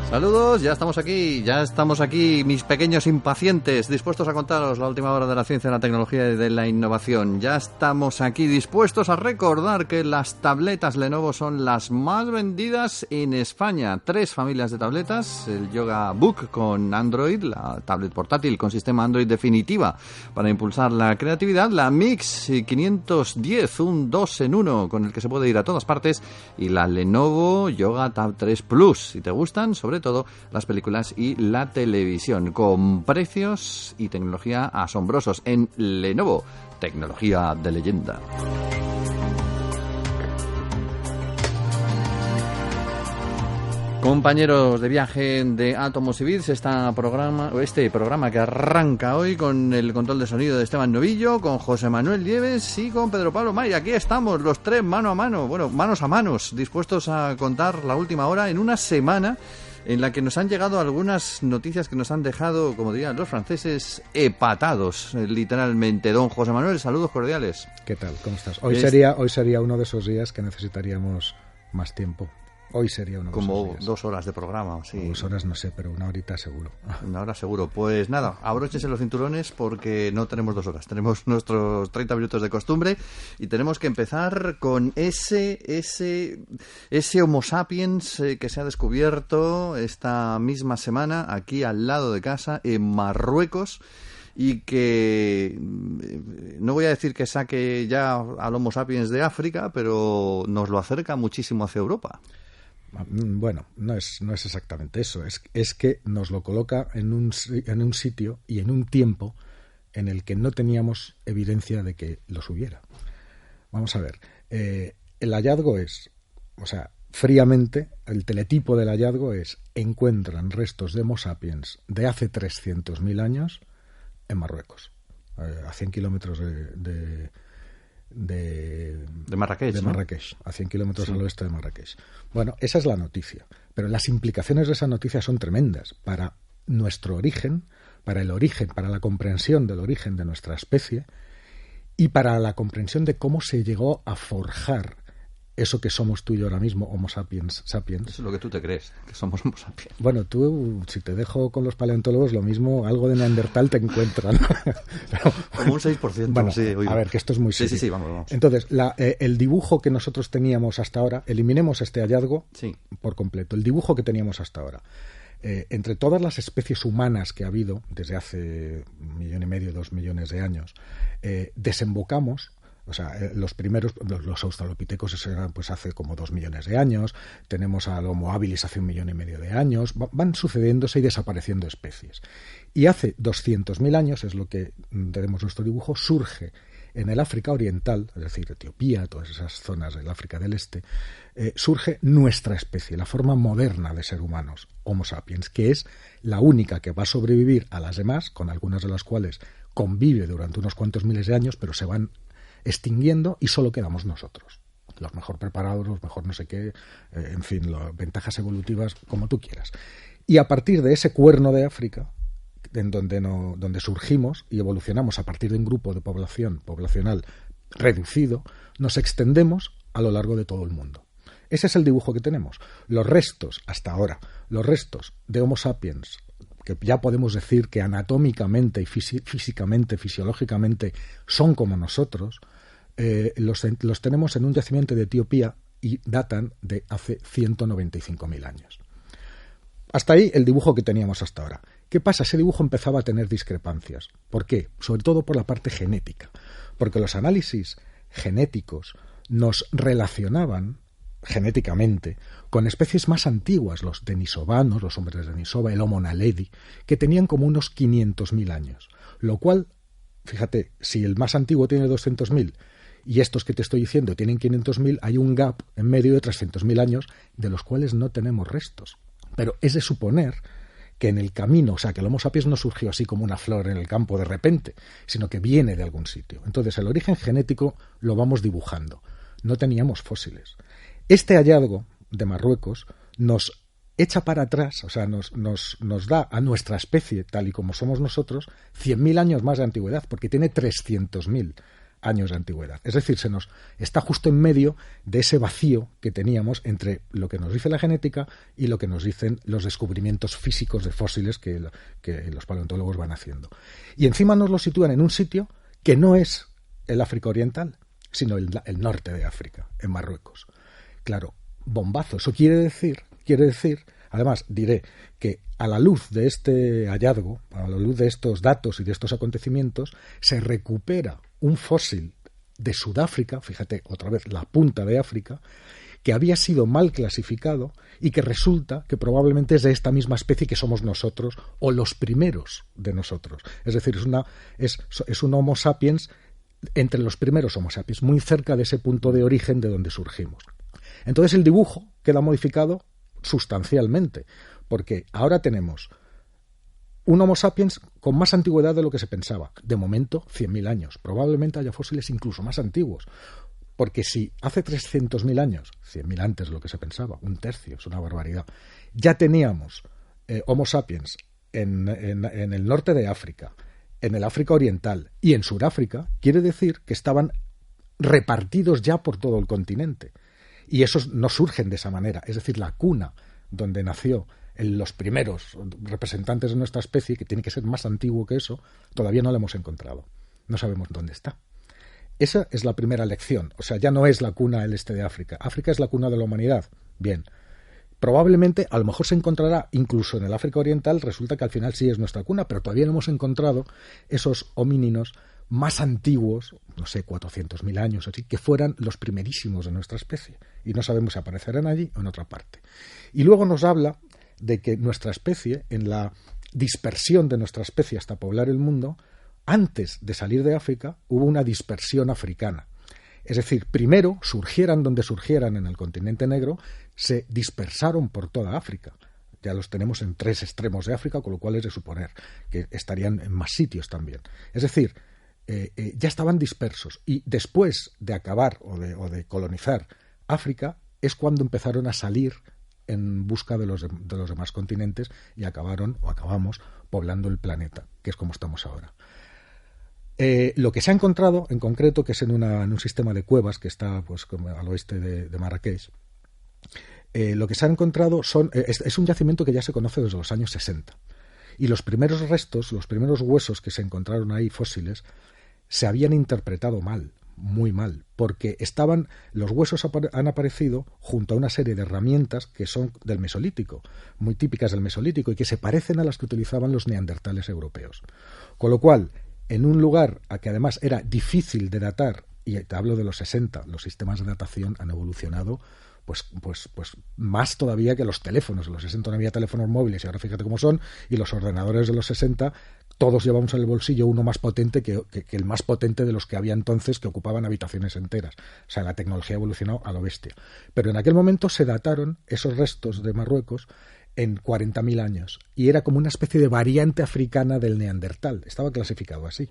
Saludos, ya estamos aquí, mis pequeños impacientes, dispuestos a contaros la última hora de la ciencia, la tecnología y de la innovación. Ya estamos aquí dispuestos a recordar que las tabletas Lenovo son las más vendidas en España. 3 familias de tabletas, el Yoga Book con Android, la tablet portátil con sistema Android definitiva para impulsar la creatividad, la Mix 510, un 2 en 1 con el que se puede ir a todas partes, y la Lenovo Yoga Tab 3 Plus, si te gustan, sobre todo las películas y la televisión, con precios y tecnología asombrosos en Lenovo, tecnología de leyenda. Compañeros de viaje de Átomos y Bits, este programa que arranca hoy con el control de sonido de Esteban Novillo, con José Manuel Nieves y con Pedro Pablo May. Aquí estamos los 3 mano a mano, manos a manos, dispuestos a contar la última hora en una semana en la que nos han llegado algunas noticias que nos han dejado, como dirían los franceses, hepatados, literalmente. Don José Manuel, saludos cordiales. ¿Qué tal? ¿Cómo estás? Hoy sería uno de esos días que necesitaríamos más tiempo. Hoy sería uno de como esos días. 2 horas de programa, sí. 2 horas no sé, pero 1 horita seguro. 1 hora seguro. Pues nada, abróchense los cinturones porque no tenemos 2 horas. Tenemos nuestros 30 minutos de costumbre y tenemos que empezar con ese Homo sapiens que se ha descubierto esta misma semana aquí al lado de casa, en Marruecos, y que no voy a decir que saque ya al Homo sapiens de África, pero nos lo acerca muchísimo hacia Europa. Bueno, no es exactamente eso. Es que nos lo coloca en un sitio y en un tiempo en el que no teníamos evidencia de que los hubiera. Vamos a ver. El hallazgo es, fríamente, el teletipo del hallazgo es: encuentran restos de Homo sapiens de hace 300.000 años en Marruecos, a 100 kilómetros de Marrakech, de Marrakech, ¿no? A 100 kilómetros al oeste de Marrakech. Bueno, esa es la noticia, pero las implicaciones de esa noticia son tremendas para nuestro origen, para la comprensión del origen de nuestra especie y para la comprensión de cómo se llegó a forjar eso que somos tú y yo ahora mismo, Homo sapiens. Eso es lo que tú te crees, que somos Homo sapiens. Bueno, tú, si te dejo con los paleontólogos, lo mismo, algo de Neandertal te encuentran. Pero, como un 6%. Bueno, sí, a ver, que esto es muy serio. Sí, vamos. Entonces, el dibujo que nosotros teníamos hasta ahora, eliminemos este hallazgo por completo. El dibujo que teníamos hasta ahora, entre todas las especies humanas que ha habido desde hace 1,5 millones, 2 millones de años, desembocamos. Los primeros, los australopitecos eran pues hace como 2 millones de años, tenemos al Homo habilis hace 1,5 millones de años, van sucediéndose y desapareciendo especies. Y hace 200.000 años, es lo que tenemos nuestro dibujo, surge en el África Oriental, es decir, Etiopía, todas esas zonas del África del Este, surge nuestra especie, la forma moderna de ser humanos, Homo sapiens, que es la única que va a sobrevivir a las demás, con algunas de las cuales convive durante unos cuantos miles de años, pero se van extinguiendo y solo quedamos nosotros, los mejor preparados, los mejor no sé qué, en fin, las ventajas evolutivas, como tú quieras. Y a partir de ese cuerno de África, en donde surgimos y evolucionamos a partir de un grupo de poblacional reducido, nos extendemos a lo largo de todo el mundo. Ese es el dibujo que tenemos. Los restos, hasta ahora, los restos de Homo sapiens, que ya podemos decir que anatómicamente y físicamente, fisiológicamente son como nosotros, los tenemos en un yacimiento de Etiopía y datan de hace 195.000 años. Hasta ahí el dibujo que teníamos hasta ahora. ¿Qué pasa? Ese dibujo empezaba a tener discrepancias. ¿Por qué? Sobre todo por la parte genética. Porque los análisis genéticos nos relacionaban genéticamente con especies más antiguas, los denisovanos, los hombres de Denisova, el Homo naledi, que tenían como unos 500.000 años. Lo cual, fíjate, si el más antiguo tiene 200.000 y estos que te estoy diciendo tienen 500.000, hay un gap en medio de 300.000 años de los cuales no tenemos restos. Pero es de suponer que en el camino, que el Homo sapiens no surgió así como una flor en el campo de repente, sino que viene de algún sitio. Entonces el origen genético lo vamos dibujando. No teníamos fósiles. Este hallazgo de Marruecos nos echa para atrás, nos da a nuestra especie, tal y como somos nosotros, 100.000 años más de antigüedad, porque tiene 300.000 años de antigüedad. Es decir, se nos está justo en medio de ese vacío que teníamos entre lo que nos dice la genética y lo que nos dicen los descubrimientos físicos de fósiles que los paleontólogos van haciendo. Y encima nos lo sitúan en un sitio que no es el África Oriental, sino el norte de África, en Marruecos. Claro, bombazo. Eso quiere decir, además diré que a la luz de este hallazgo, a la luz de estos datos y de estos acontecimientos, se recupera un fósil de Sudáfrica, fíjate otra vez la punta de África, que había sido mal clasificado y que resulta que probablemente es de esta misma especie que somos nosotros o los primeros de nosotros. Es decir, es un Homo sapiens entre los primeros Homo sapiens, muy cerca de ese punto de origen de donde surgimos. Entonces el dibujo queda modificado sustancialmente, porque ahora tenemos un Homo sapiens con más antigüedad de lo que se pensaba. De momento, 100.000 años. Probablemente haya fósiles incluso más antiguos. Porque si hace 300.000 años, 100.000 antes de lo que se pensaba, un tercio, es una barbaridad, ya teníamos Homo sapiens en el norte de África, en el África Oriental y en Sudáfrica, quiere decir que estaban repartidos ya por todo el continente. Y esos no surgen de esa manera. Es decir, la cuna donde nació los primeros representantes de nuestra especie, que tiene que ser más antiguo que eso, todavía no lo hemos encontrado. No sabemos dónde está. Esa es la primera lección. O sea, ya no es la cuna el este de África. África es la cuna de la humanidad. Bien. Probablemente, a lo mejor se encontrará incluso en el África Oriental, resulta que al final sí es nuestra cuna, pero todavía no hemos encontrado esos homínidos más antiguos, no sé, 400.000 años o así, que fueran los primerísimos de nuestra especie. Y no sabemos si aparecerán allí o en otra parte. Y luego nos habla de que nuestra especie, en la dispersión de nuestra especie hasta poblar el mundo, antes de salir de África, hubo una dispersión africana. Es decir, primero, surgieran donde surgieran en el continente negro, se dispersaron por toda África. Ya los tenemos en 3 extremos de África, con lo cual es de suponer que estarían en más sitios también. Es decir, ya estaban dispersos. Y después de acabar o de colonizar África, es cuando empezaron a salir en busca de los demás continentes y acabamos poblando el planeta, que es como estamos ahora. Lo que se ha encontrado, en concreto, que es en un sistema de cuevas que está pues al oeste de Marrakech, lo que se ha encontrado es un yacimiento que ya se conoce desde los años 60. Y los primeros restos, los primeros huesos que se encontraron ahí, fósiles, se habían interpretado mal, muy mal, porque los huesos han aparecido junto a una serie de herramientas que son del Mesolítico, muy típicas del Mesolítico y que se parecen a las que utilizaban los neandertales europeos. Con lo cual, en un lugar a que además era difícil de datar, y te hablo de los 60, los sistemas de datación han evolucionado pues más todavía que los teléfonos. En los 60 no había teléfonos móviles y ahora fíjate cómo son, y los ordenadores de los 60 todos llevamos en el bolsillo uno más potente que el más potente de los que había entonces, que ocupaban habitaciones enteras. O sea, la tecnología evolucionó a lo bestia. Pero en aquel momento se dataron esos restos de Marruecos en 40.000 años y era como una especie de variante africana del neandertal. Estaba clasificado así.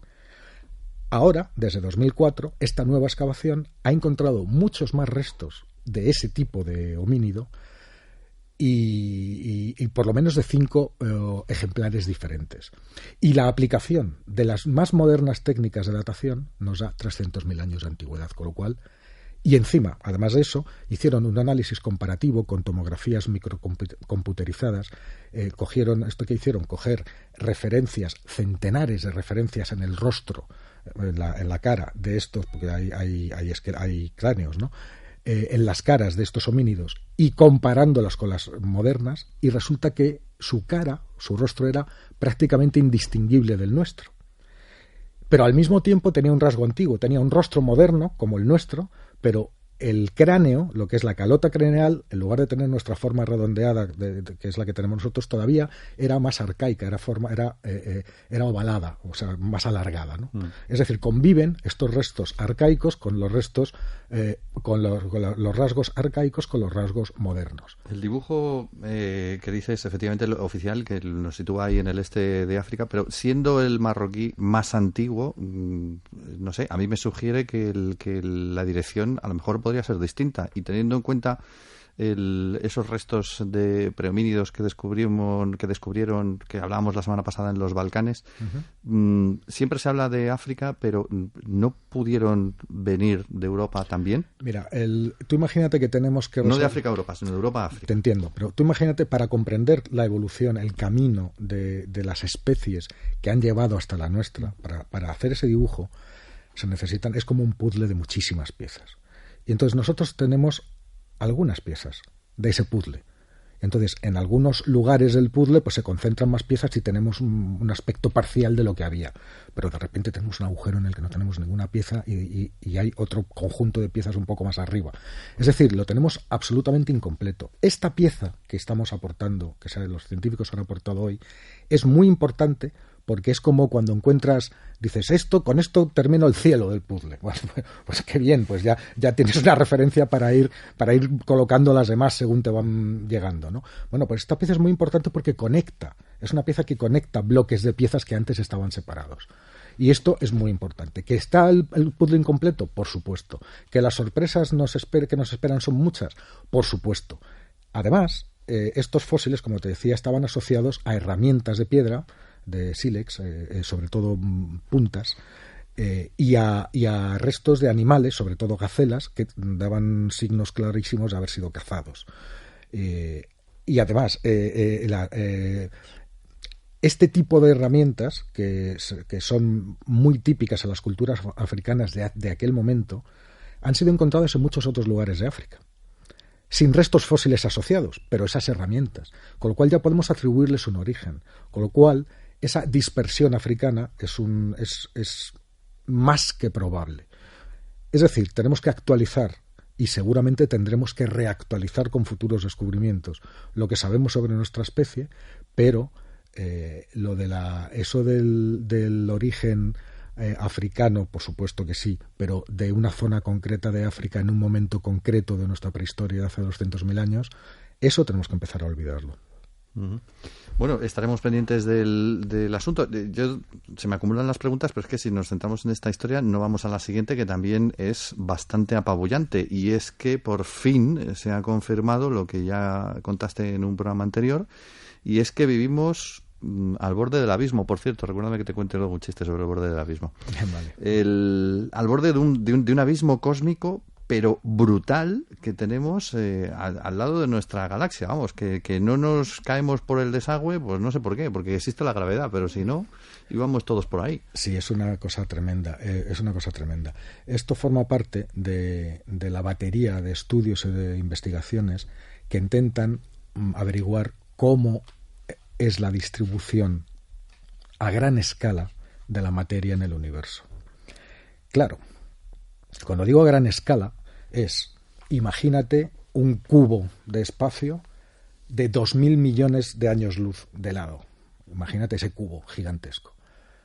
Ahora, desde 2004, esta nueva excavación ha encontrado muchos más restos de ese tipo de homínido y por lo menos de 5 ejemplares diferentes. Y la aplicación de las más modernas técnicas de datación nos da 300.000 años de antigüedad, con lo cual, y encima, además de eso, hicieron un análisis comparativo con tomografías microcomputerizadas. Coger referencias, centenares de referencias en el rostro, en la cara de estos, porque hay cráneos, ¿no?, en las caras de estos homínidos, y comparándolas con las modernas, y resulta que su rostro era prácticamente indistinguible del nuestro. Pero al mismo tiempo tenía un rasgo antiguo, tenía un rostro moderno como el nuestro, pero el cráneo, lo que es la calota craneal, en lugar de tener nuestra forma redondeada, que es la que tenemos nosotros todavía, era más arcaica, era ovalada, o sea, más alargada, ¿no? Es decir, conviven estos restos arcaicos con los restos, con los rasgos arcaicos con los rasgos modernos. El dibujo que dices, efectivamente, el oficial, que nos sitúa ahí en el este de África, pero siendo el marroquí más antiguo, no sé, a mí me sugiere que la dirección a lo mejor podría ser distinta, y teniendo en cuenta esos restos de prehomínidos que descubrieron, que hablábamos la semana pasada en los Balcanes. Siempre se habla de África, pero ¿no pudieron venir de Europa también? Mira, tú imagínate que tenemos que... No de África a Europa, sino de Europa a África. Te entiendo, pero tú imagínate, para comprender la evolución, el camino de las especies que han llevado hasta la nuestra, para hacer ese dibujo, es como un puzzle de muchísimas piezas. Y entonces nosotros tenemos algunas piezas de ese puzzle. Entonces, en algunos lugares del puzzle pues se concentran más piezas y tenemos un aspecto parcial de lo que había. Pero de repente tenemos un agujero en el que no tenemos ninguna pieza y hay otro conjunto de piezas un poco más arriba. Es decir, lo tenemos absolutamente incompleto. Esta pieza que estamos aportando, que los científicos han aportado hoy, es muy importante porque es como cuando encuentras, dices, con esto termino el cielo del puzzle. Bueno, pues qué bien, pues ya tienes una referencia para ir colocando las demás según te van llegando, ¿no? Bueno, pues esta pieza es muy importante porque es una pieza que conecta bloques de piezas que antes estaban separados. Y esto es muy importante. ¿Que está el puzzle incompleto? Por supuesto. ¿Que las sorpresas que nos esperan son muchas? Por supuesto. Además, estos fósiles, como te decía, estaban asociados a herramientas de piedra, de sílex, sobre todo puntas, y a restos de animales, sobre todo gacelas, que daban signos clarísimos de haber sido cazados. Y además, este tipo de herramientas, que son muy típicas en las culturas africanas de aquel momento, han sido encontradas en muchos otros lugares de África, sin restos fósiles asociados, pero esas herramientas, con lo cual ya podemos atribuirles un origen, con lo cual esa dispersión africana es más que probable. Es decir, tenemos que actualizar y seguramente tendremos que reactualizar con futuros descubrimientos lo que sabemos sobre nuestra especie, pero eso del origen africano, por supuesto que sí, pero de una zona concreta de África en un momento concreto de nuestra prehistoria de hace 200.000 años, eso tenemos que empezar a olvidarlo. Bueno, estaremos pendientes del asunto. Se me acumulan las preguntas, pero es que si nos centramos en esta historia no vamos a la siguiente, que también es bastante apabullante, y es que por fin se ha confirmado lo que ya contaste en un programa anterior, y es que vivimos al borde del abismo. Por cierto, recuérdame que te cuente luego un chiste sobre el borde del abismo. Vale. Al borde de un abismo cósmico, pero brutal, que tenemos al lado de nuestra galaxia. Vamos, que no nos caemos por el desagüe, pues no sé por qué, porque existe la gravedad, pero si no, íbamos todos por ahí. Sí, es una cosa tremenda, Esto forma parte de la batería de estudios y de investigaciones que intentan averiguar cómo es la distribución a gran escala de la materia en el universo. Claro, cuando digo a gran escala, imagínate un cubo de espacio de 2.000 millones de años luz de lado. Imagínate ese cubo gigantesco.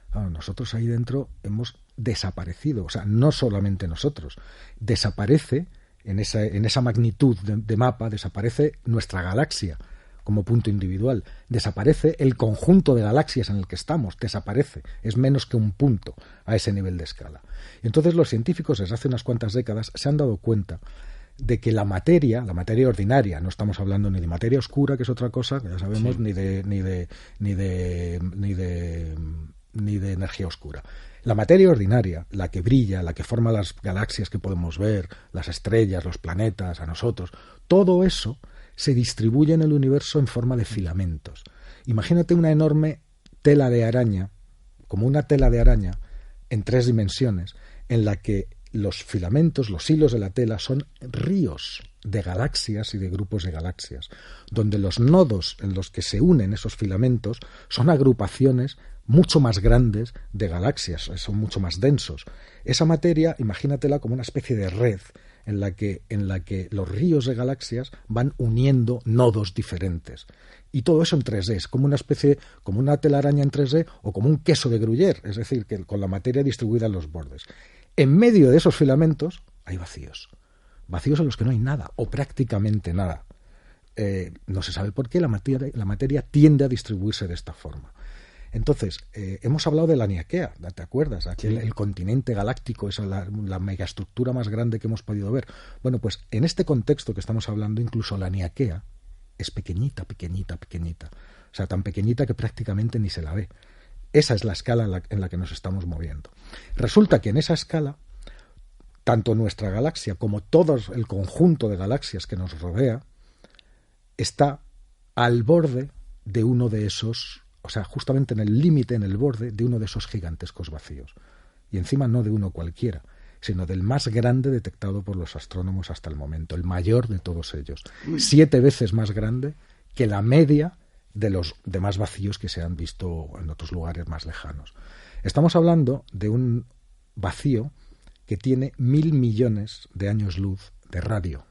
Claro, nosotros ahí dentro hemos desaparecido, o sea, no solamente nosotros, desaparece en esa magnitud de mapa, desaparece nuestra galaxia como punto individual, desaparece el conjunto de galaxias en el que estamos, desaparece, es menos que un punto a ese nivel de escala. Y entonces los científicos desde hace unas cuantas décadas se han dado cuenta de que la materia ordinaria, no estamos hablando ni de materia oscura, que es otra cosa, que ya sabemos, sí, ni de energía oscura. La materia ordinaria, la que brilla, la que forma las galaxias que podemos ver, las estrellas, los planetas, a nosotros, todo eso se distribuye en el universo en forma de filamentos. Imagínate una enorme tela de araña, como una tela de araña en 3 dimensiones, en la que los filamentos, los hilos de la tela, son ríos de galaxias y de grupos de galaxias, donde los nodos en los que se unen esos filamentos son agrupaciones mucho más grandes de galaxias, son mucho más densos. Esa materia, imagínatela como una especie de red en la que los ríos de galaxias van uniendo nodos diferentes. Y todo eso en 3D, es como una telaraña en 3D o como un queso de Gruyère, es decir, que con la materia distribuida en los bordes. En medio de esos filamentos hay vacíos en los que no hay nada, o prácticamente nada. No se sabe por qué la materia tiende a distribuirse de esta forma. Entonces, hemos hablado de la Laniakea, ¿te acuerdas? El continente galáctico, esa la megaestructura más grande que hemos podido ver. Bueno, pues en este contexto que estamos hablando, incluso la Laniakea es pequeñita. O sea, tan pequeñita que prácticamente ni se la ve. Esa es la escala en la que nos estamos moviendo. Resulta que en esa escala, tanto nuestra galaxia como todo el conjunto de galaxias que nos rodea, está al borde de uno de esos, o sea, justamente en el límite, en el borde de uno de esos gigantescos vacíos. Y encima no de uno cualquiera, sino del más grande detectado por los astrónomos hasta el momento, el mayor de todos ellos. 7 veces más grande que la media de los demás vacíos que se han visto en otros lugares más lejanos. Estamos hablando de un vacío que tiene 1.000 millones de años luz de radio.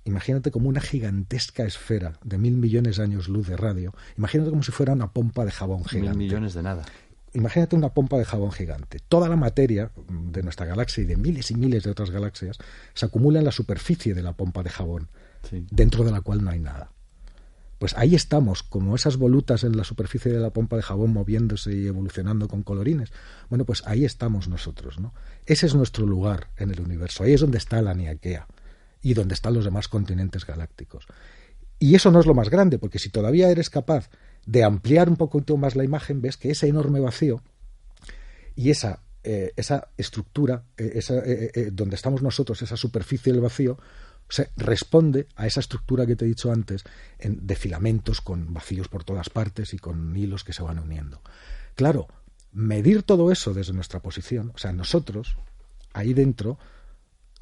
Imagínate como una gigantesca esfera de 1.000 millones de años luz de radio. Imagínate como si fuera una pompa de jabón gigante. 1.000 millones de nada. Imagínate una pompa de jabón gigante. Toda la materia de nuestra galaxia y de miles y miles de otras galaxias se acumula en la superficie de la pompa de jabón, dentro de la cual no hay nada. Pues ahí estamos, como esas volutas en la superficie de la pompa de jabón moviéndose y evolucionando con colorines. Bueno, pues ahí estamos nosotros, ¿no? Ese es nuestro lugar en el universo. Ahí es donde está la Laniakea y donde están los demás continentes galácticos. Y eso no es lo más grande, porque si todavía eres capaz de ampliar un poquito más la imagen, ves que ese enorme vacío y esa estructura, donde estamos nosotros, esa superficie del vacío, se responde a esa estructura que te he dicho antes, de filamentos con vacíos por todas partes y con hilos que se van uniendo. Claro, medir todo eso desde nuestra posición, o sea, nosotros, ahí dentro,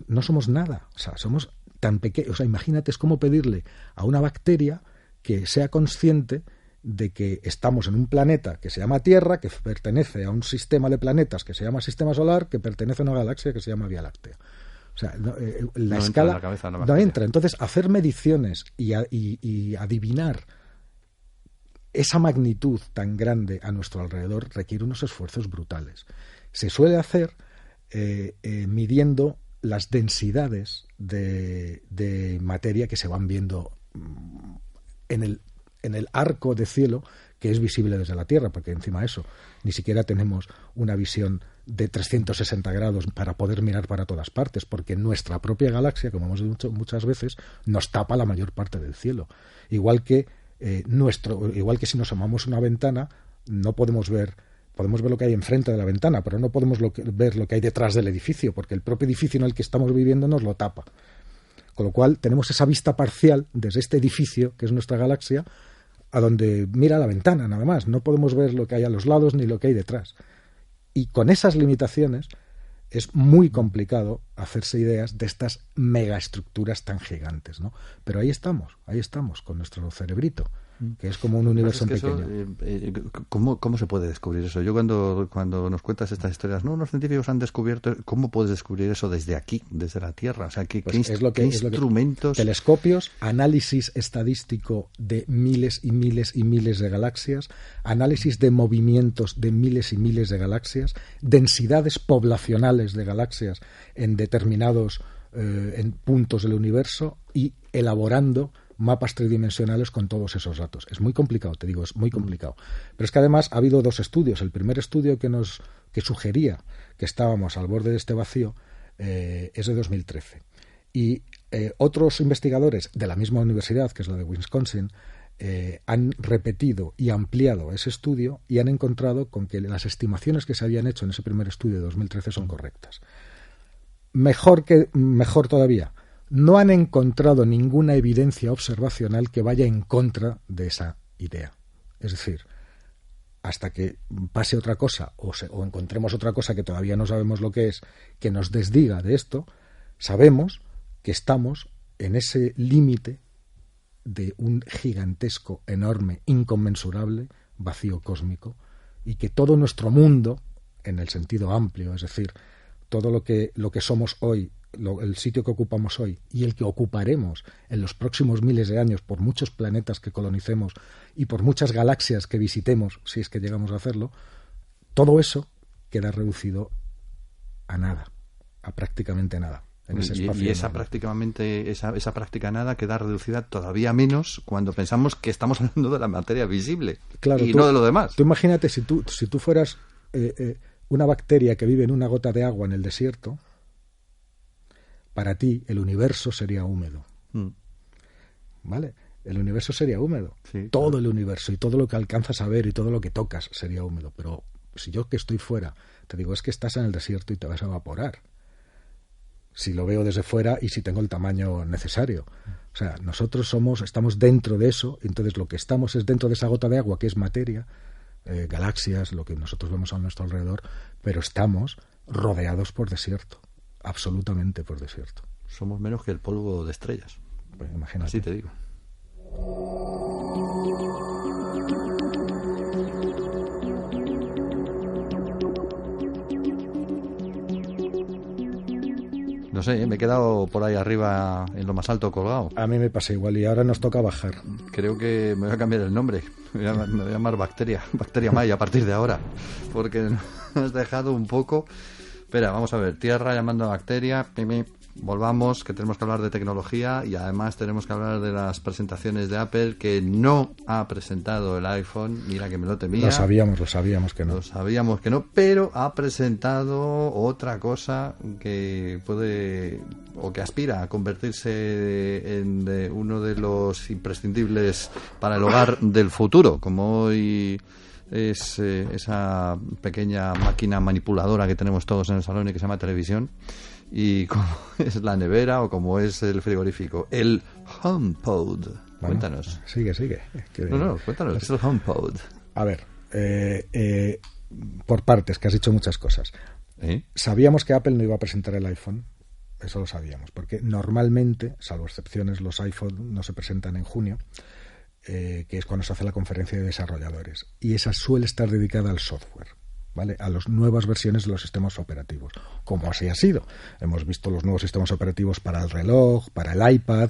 no somos nada, o sea, somos tan pequeños. O sea, imagínate, es como pedirle a una bacteria que sea consciente de que estamos en un planeta que se llama Tierra, que pertenece a un sistema de planetas que se llama Sistema Solar, que pertenece a una galaxia que se llama Vía Láctea. O sea, la escala no entra. Entonces, hacer mediciones y adivinar esa magnitud tan grande a nuestro alrededor requiere unos esfuerzos brutales. Se suele hacer midiendo las densidades de materia que se van viendo en el arco de cielo que es visible desde la Tierra, porque encima de eso ni siquiera tenemos una visión de 360 grados para poder mirar para todas partes, porque nuestra propia galaxia, como hemos dicho muchas veces, nos tapa la mayor parte del cielo. Igual que si nos asomamos una ventana, no podemos ver lo que hay enfrente de la ventana, pero no podemos ver lo que hay detrás del edificio, porque el propio edificio en el que estamos viviendo nos lo tapa. Con lo cual tenemos esa vista parcial desde este edificio, que es nuestra galaxia, a donde mira la ventana, nada más. No podemos ver lo que hay a los lados ni lo que hay detrás. Y con esas limitaciones es muy complicado hacerse ideas de estas megaestructuras tan gigantes, ¿no? Pero ahí estamos con nuestro cerebrito, que es como un universo pequeño. ¿Cómo se puede descubrir eso? Yo cuando nos cuentas estas historias, no, los científicos han descubierto, ¿cómo puedes descubrir eso desde aquí, desde la Tierra? O sea, ¿qué instrumentos? Telescopios, análisis estadístico de miles y miles y miles de galaxias, análisis de movimientos de miles y miles de galaxias, densidades poblacionales de galaxias en determinados en puntos del universo y elaborando mapas tridimensionales con todos esos datos. Es muy complicado, te digo, es muy complicado. Pero es que además ha habido 2 estudios. El primer estudio que sugería que estábamos al borde de este vacío es de 2013. Y otros investigadores de la misma universidad, que es la de Wisconsin, han repetido y ampliado ese estudio y han encontrado con que las estimaciones que se habían hecho en ese primer estudio de 2013 son correctas. Mejor todavía, no han encontrado ninguna evidencia observacional que vaya en contra de esa idea. Es decir, hasta que pase otra cosa o encontremos otra cosa que todavía no sabemos lo que es, que nos desdiga de esto, sabemos que estamos en ese límite de un gigantesco, enorme, inconmensurable vacío cósmico, y que todo nuestro mundo, en el sentido amplio, es decir, todo lo que somos hoy, el sitio que ocupamos hoy y el que ocuparemos en los próximos miles de años por muchos planetas que colonicemos y por muchas galaxias que visitemos, si es que llegamos a hacerlo, todo eso queda reducido a nada, a prácticamente nada. en ese espacio. Y esa práctica nada queda reducida todavía menos cuando pensamos que estamos hablando de la materia visible, claro, y no de lo demás. Tú imagínate si tú fueras una bacteria que vive en una gota de agua en el desierto, para ti el universo sería húmedo. ¿Vale? El universo sería húmedo. Sí, todo claro. El universo y todo lo que alcanzas a ver y todo lo que tocas sería húmedo. Pero si yo que estoy fuera te digo, es que estás en el desierto y te vas a evaporar. Si lo veo desde fuera y si tengo el tamaño necesario. O sea, nosotros estamos dentro de eso, y entonces lo que estamos es dentro de esa gota de agua que es materia, galaxias, lo que nosotros vemos a nuestro alrededor, pero estamos rodeados por desierto, absolutamente por desierto. Somos menos que el polvo de estrellas. Pues imagínate. Así te digo. No sé, me he quedado por ahí arriba en lo más alto colgado. A mí me pasa igual y ahora nos toca bajar. Creo que me voy a cambiar el nombre. Me voy a llamar Bacteria Maya a partir de ahora. Porque nos has dejado un poco... Espera, vamos a ver. Tierra llamando a Bacteria. Volvamos, que tenemos que hablar de tecnología y además tenemos que hablar de las presentaciones de Apple, que no ha presentado el iPhone. Mira que me lo temía. Lo sabíamos que no. Lo sabíamos que no, pero ha presentado otra cosa que puede o que aspira a convertirse en uno de los imprescindibles para el hogar del futuro, como hoy es esa pequeña máquina manipuladora que tenemos todos en el salón y que se llama televisión, y como es la nevera o como es el frigorífico, el HomePod. Bueno, cuéntanos. Sigue. Cuéntanos, ¿qué es el HomePod? A ver, por partes, que has dicho muchas cosas. Sabíamos que Apple no iba a presentar el iPhone, eso lo sabíamos, porque normalmente, salvo excepciones, los iPhone no se presentan en junio, que es cuando se hace la conferencia de desarrolladores, y esa suele estar dedicada al software, ¿vale? A las nuevas versiones de los sistemas operativos, como así ha sido. Hemos visto los nuevos sistemas operativos para el reloj, para el iPad,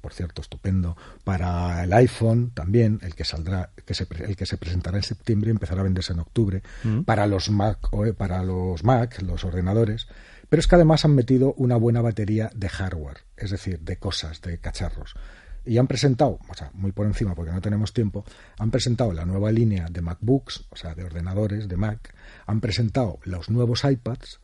por cierto, estupendo, para el iPhone también, el que se presentará en septiembre y empezará a venderse en octubre, para los Mac, los ordenadores, pero es que además han metido una buena batería de hardware, es decir, de cosas, de cacharros. Y han presentado, o sea, muy por encima porque no tenemos tiempo, han presentado la nueva línea de MacBooks, o sea, de ordenadores, de Mac, han presentado los nuevos iPads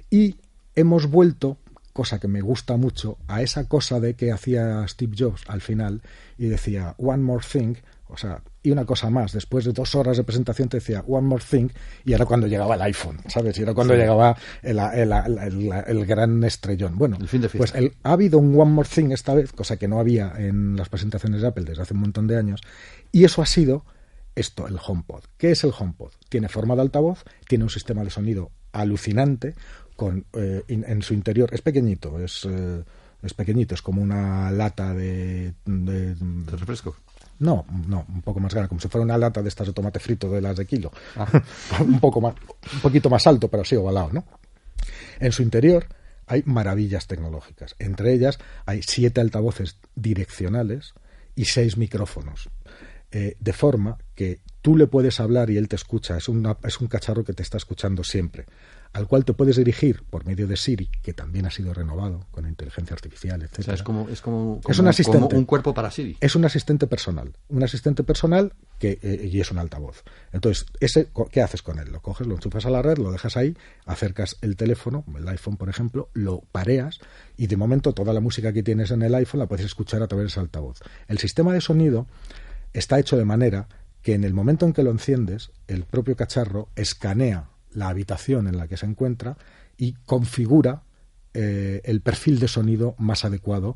y hemos vuelto, cosa que me gusta mucho, a esa cosa de que hacía Steve Jobs al final y decía one more thing, o sea, y una cosa más, después de 2 horas de presentación te decía one more thing, y era cuando llegaba el iPhone, ¿sabes? Y era cuando llegaba el gran estrellón. Bueno, el fin de fiesta. Pues ha habido un one more thing esta vez, cosa que no había en las presentaciones de Apple desde hace un montón de años, y eso ha sido esto, el HomePod. ¿Qué es el HomePod? Tiene forma de altavoz, tiene un sistema de sonido alucinante, en su interior es pequeñito, es pequeñito, es como una lata de refresco. No, un poco más grande, como si fuera una lata de estas de tomate frito de las de kilo. un poquito más alto, pero así ovalado, ¿no? En su interior hay maravillas tecnológicas. Entre ellas hay 7 altavoces direccionales y 6 micrófonos. De forma que tú le puedes hablar y él te escucha. Es un cacharro que te está escuchando siempre, al cual te puedes dirigir por medio de Siri, que también ha sido renovado con inteligencia artificial, etc. O sea, es como un asistente, como un cuerpo para Siri. Es un asistente personal y es un altavoz. Entonces, ¿qué haces con él? Lo coges, lo enchufas a la red, lo dejas ahí, acercas el teléfono, el iPhone, por ejemplo, lo pareas y de momento toda la música que tienes en el iPhone la puedes escuchar a través de ese altavoz. El sistema de sonido está hecho de manera que en el momento en que lo enciendes, el propio cacharro escanea la habitación en la que se encuentra y configura el perfil de sonido más adecuado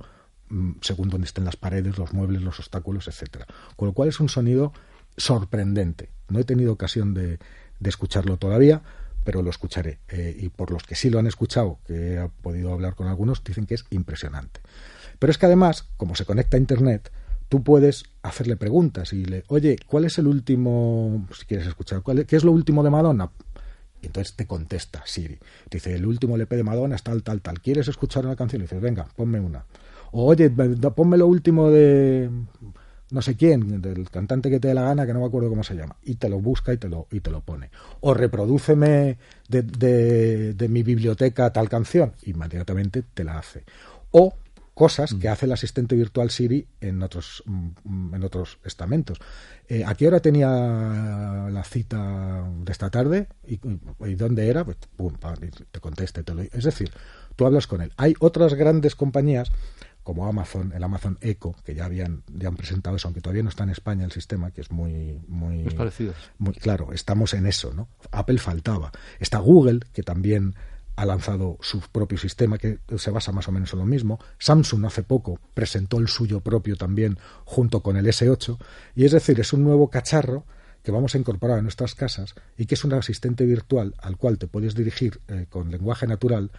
según donde estén las paredes, los muebles, los obstáculos, etcétera. Con lo cual es un sonido sorprendente. No he tenido ocasión de escucharlo todavía, pero lo escucharé. Y por los que sí lo han escuchado, que he podido hablar con algunos, dicen que es impresionante. Pero es que además, como se conecta a Internet, tú puedes hacerle preguntas y oye, ¿cuál es el último, si quieres escuchar, qué es lo último de Madonna? Y entonces te contesta Siri. Te dice, el último LP de Madonna es tal. ¿Quieres escuchar una canción? Y dices, venga, ponme una. O oye, ponme lo último de no sé quién, del cantante que te dé la gana, que no me acuerdo cómo se llama, y te lo busca y te lo pone. O reprodúceme de mi biblioteca tal canción, inmediatamente te la hace. O cosas que hace el asistente virtual Siri en otros estamentos. ¿A qué hora tenía la cita de esta tarde? ¿Y dónde era? Pues, pum, te contesta. Es decir, tú hablas con él. Hay otras grandes compañías como Amazon, el Amazon Echo, que ya han presentado eso, aunque todavía no está en España el sistema, que es muy parecido. Muy claro, estamos en eso, ¿no? Apple faltaba. Está Google, que también ha lanzado su propio sistema que se basa más o menos en lo mismo. Samsung hace poco presentó el suyo propio también junto con el S8, y es decir, es un nuevo cacharro que vamos a incorporar a nuestras casas y que es un asistente virtual al cual te puedes dirigir con lenguaje natural.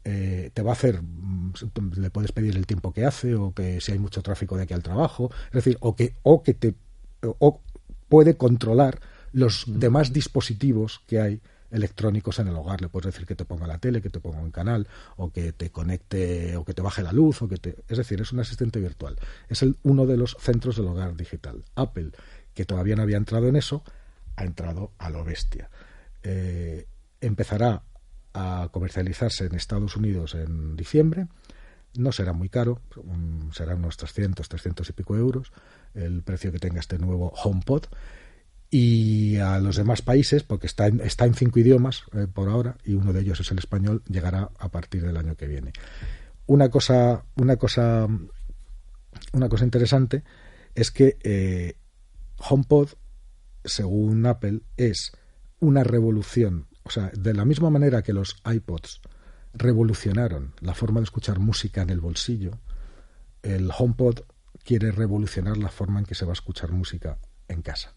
Te va a hacer, le puedes pedir el tiempo que hace, o que si hay mucho tráfico de aquí al trabajo, es decir, o puede controlar los demás dispositivos que hay electrónicos en el hogar. Le puedes decir que te ponga la tele, que te ponga un canal, o que te conecte, o que te baje la luz, es decir, es un asistente virtual. Es uno de los centros del hogar digital. Apple, que todavía no había entrado en eso, ha entrado a lo bestia. Empezará a comercializarse en Estados Unidos en diciembre. No será muy caro, serán unos 300 y pico euros el precio que tenga este nuevo HomePod. Y a los demás países, porque está en 5 idiomas por ahora, y uno de ellos es el español, llegará a partir del año que viene. Una cosa interesante es que HomePod, según Apple, es una revolución. O sea, de la misma manera que los iPods revolucionaron la forma de escuchar música en el bolsillo, el HomePod quiere revolucionar la forma en que se va a escuchar música en casa.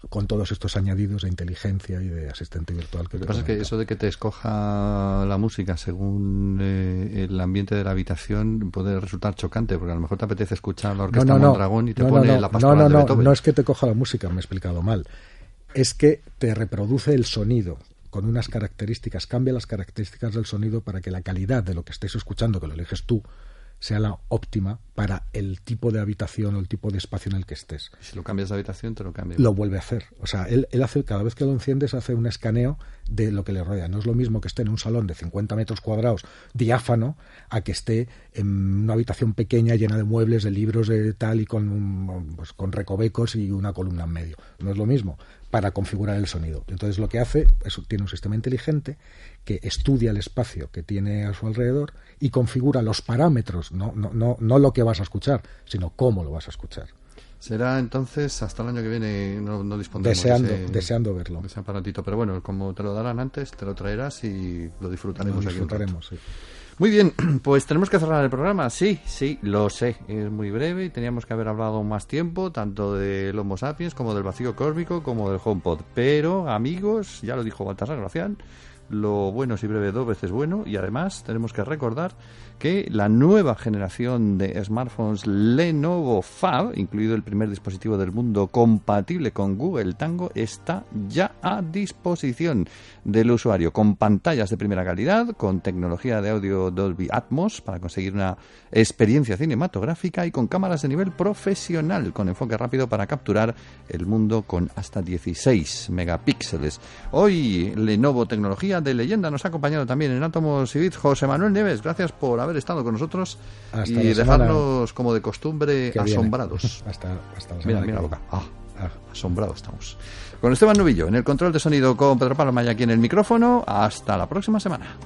Con todos estos añadidos de inteligencia y de asistente virtual. Lo que pasa es que eso de que te escoja la música según el ambiente de la habitación puede resultar chocante, porque a lo mejor te apetece escuchar la orquesta Mondragón y te pone la pastoral de Beethoven. No es que te coja la música, me he explicado mal. Es que te reproduce el sonido con unas características, cambia las características del sonido para que la calidad de lo que estés escuchando, que lo eliges tú, sea la óptima para el tipo de habitación o el tipo de espacio en el que estés. Y si lo cambias de habitación, te lo cambia. Lo vuelve a hacer. O sea, él hace, cada vez que lo enciendes, hace un escaneo de lo que le rodea. No es lo mismo que esté en un salón de 50 metros cuadrados diáfano a que esté en una habitación pequeña llena de muebles, de libros, de tal, y con recovecos y una columna en medio. No es lo mismo para configurar el sonido. Entonces lo que hace es, tiene un sistema inteligente que estudia el espacio que tiene a su alrededor y configura los parámetros, no lo que vas a escuchar, sino cómo lo vas a escuchar. Será entonces hasta el año que viene, no dispondremos deseando verlo. Ese aparatito, pero bueno, como te lo darán antes, te lo traerás y lo disfrutaremos aquí. Sí. Muy bien, pues tenemos que cerrar el programa. Sí, lo sé, es muy breve y teníamos que haber hablado más tiempo, tanto del Homo sapiens como del vacío cósmico como del HomePod. Pero, amigos, ya lo dijo Baltasar Gracián, lo bueno es y breve 2 veces bueno, y además tenemos que recordar que la nueva generación de smartphones Lenovo Fab, incluido el primer dispositivo del mundo compatible con Google Tango, está ya a disposición del usuario, con pantallas de primera calidad, con tecnología de audio Dolby Atmos para conseguir una experiencia cinematográfica y con cámaras de nivel profesional, con enfoque rápido para capturar el mundo con hasta 16 megapíxeles. Hoy Lenovo Tecnología de Leyenda nos ha acompañado también en Átomos y Bits José Manuel Nieves. Gracias por haber estado con nosotros y dejarnos, como de costumbre, asombrados. Hasta la semana. Mira la boca. Asombrados estamos. Con Esteban Novillo en el control de sonido, con Pedro Paloma y aquí en el micrófono. Hasta la próxima semana.